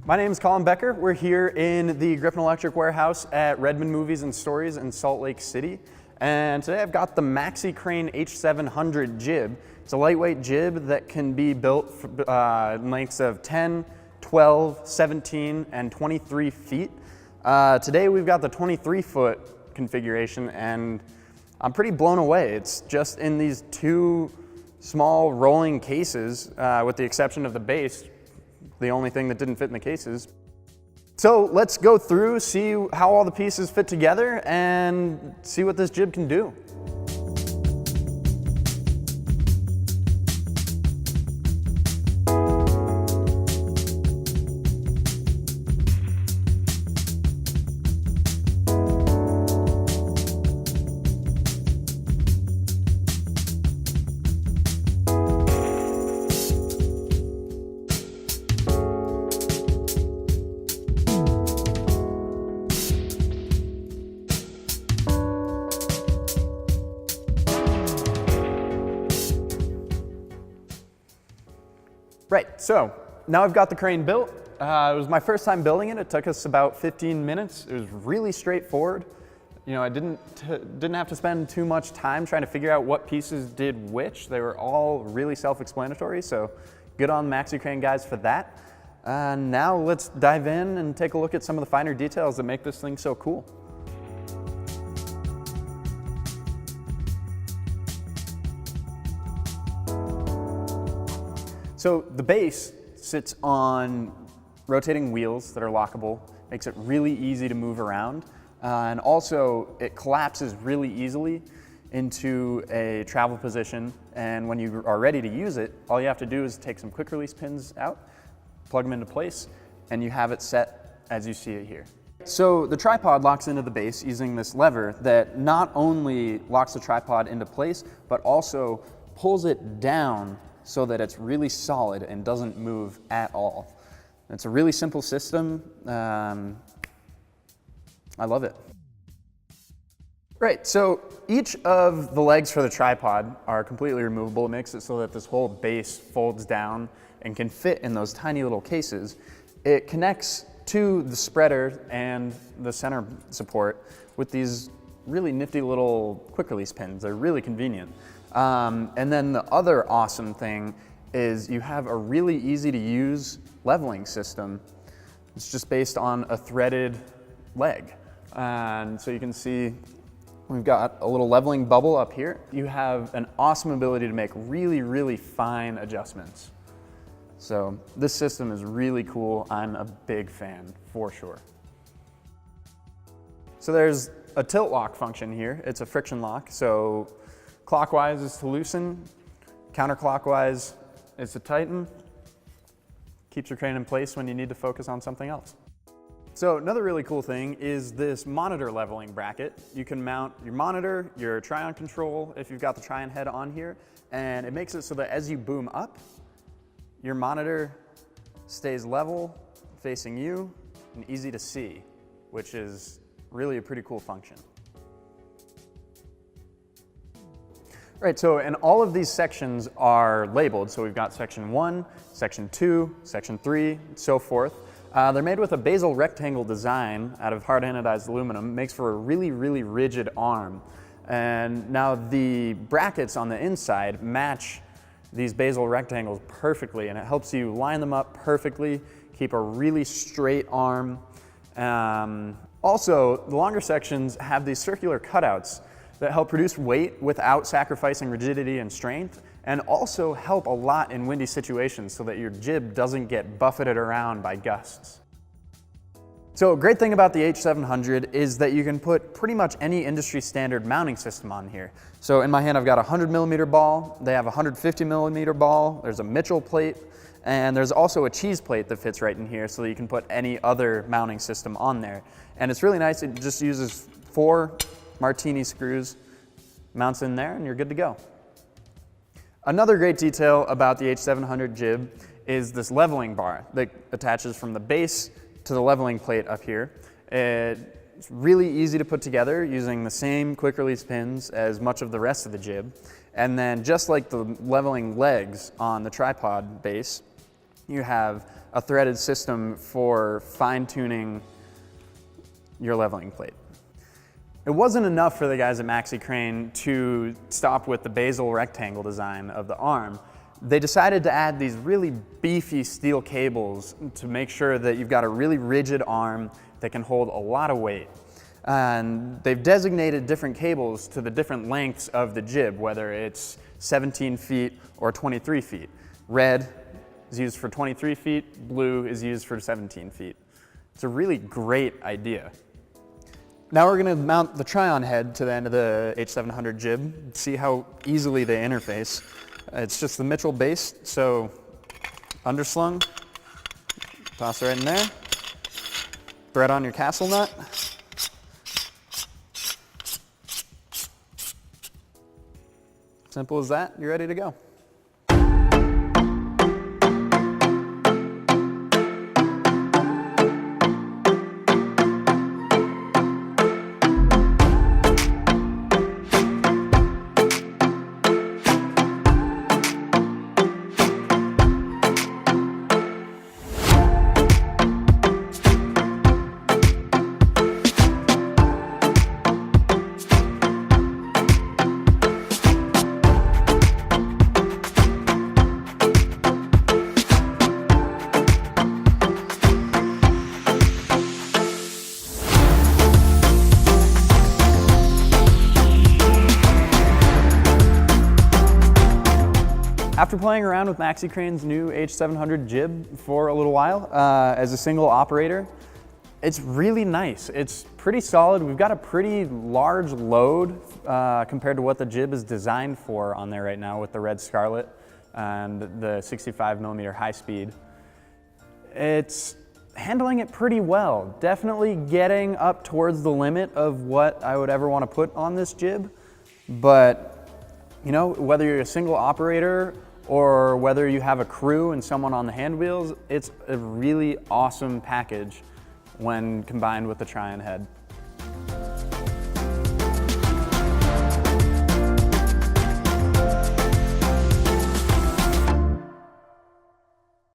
My name is Colin Becker. We're here in the Grip and Electric warehouse at Redmond Movies and Stories in Salt Lake City. And today I've got the Maxicrane H700 Jib. It's a lightweight jib that can be built in lengths of 10, 12, 17, and 23 feet. Today we've got the 23-foot configuration, and I'm pretty blown away. It's just in these two small rolling cases, with the exception of the base, the only thing that didn't fit in the cases. So let's go through, see how all the pieces fit together, and see what this jib can do. Right, so now I've got the crane built. It was my first time building it. It took us about 15 minutes. It was really straightforward. You know, I didn't have to spend too much time trying to figure out what pieces did which. They were all really self-explanatory, so good on Maxicrane guys for that. Now let's dive in and take a look at some of the finer details that make this thing so cool. So the base sits on rotating wheels that are lockable, makes it really easy to move around, and also it collapses really easily into a travel position, and when you are ready to use it, all you have to do is take some quick release pins out, plug them into place, and you have it set as you see it here. So the tripod locks into the base using this lever that not only locks the tripod into place, but also pulls it down so that it's really solid and doesn't move at all. It's a really simple system. I love it. Right, so each of the legs for the tripod are completely removable. It makes it so that this whole base folds down and can fit in those tiny little cases. It connects to the spreader and the center support with these really nifty little quick release pins. They're really convenient. And then the other awesome thing is you have a really easy to use leveling system. It's just based on a threaded leg. And so you can see we've got a little leveling bubble up here. You have an awesome ability to make really, really fine adjustments. So this system is really cool. I'm a big fan for sure. So there's a tilt lock function here. It's a friction lock. So clockwise is to loosen, counterclockwise is to tighten. Keeps your crane in place when you need to focus on something else. So another really cool thing is this monitor leveling bracket. You can mount your monitor, your Trion control, if you've got the Trion head on here, and it makes it so that as you boom up, your monitor stays level, facing you, and easy to see, which is really a pretty cool function. Right, so and all of these sections are labeled. So we've got section 1, section 2, section 3, and so forth. They're made with a visel-rectangle design out of hard anodized aluminum. It makes for a really, really rigid arm. And now the brackets on the inside match these basal rectangles perfectly, and it helps you line them up perfectly, keep a really straight arm. Also, the longer sections have these circular cutouts that help produce weight without sacrificing rigidity and strength, and also help a lot in windy situations so that your jib doesn't get buffeted around by gusts. So a great thing about the H700 is that you can put pretty much any industry standard mounting system on here. So in my hand I've got a 100mm ball, they have a 150mm ball, there's a Mitchell plate, and there's also a cheese plate that fits right in here so that you can put any other mounting system on there. And it's really nice, it just uses 4 Martini screws, mounts in there, and you're good to go. Another great detail about the H700 jib is this leveling bar that attaches from the base to the leveling plate up here. It's really easy to put together using the same quick release pins as much of the rest of the jib. And then just like the leveling legs on the tripod base, you have a threaded system for fine-tuning your leveling plate. It wasn't enough for the guys at Maxicrane to stop with the visel-rectangle design of the arm. They decided to add these really beefy steel cables to make sure that you've got a really rigid arm that can hold a lot of weight. And they've designated different cables to the different lengths of the jib, whether it's 17 feet or 23 feet. Red is used for 23 feet, blue is used for 17 feet. It's a really great idea. Now we're going to mount the try-on head to the end of the H700 jib, see how easily they interface. It's just the Mitchell base, so underslung, toss it right in there, thread on your castle nut. Simple as that, you're ready to go. After playing around with Maxicrane's new H700 jib for a little while as a single operator, it's really nice. It's pretty solid. We've got a pretty large load compared to what the jib is designed for on there right now with the red scarlet and the 65mm high speed. It's handling it pretty well. Definitely getting up towards the limit of what I would ever want to put on this jib. But, you know, whether you're a single operator or whether you have a crew and someone on the hand wheels, it's a really awesome package when combined with the try-on head.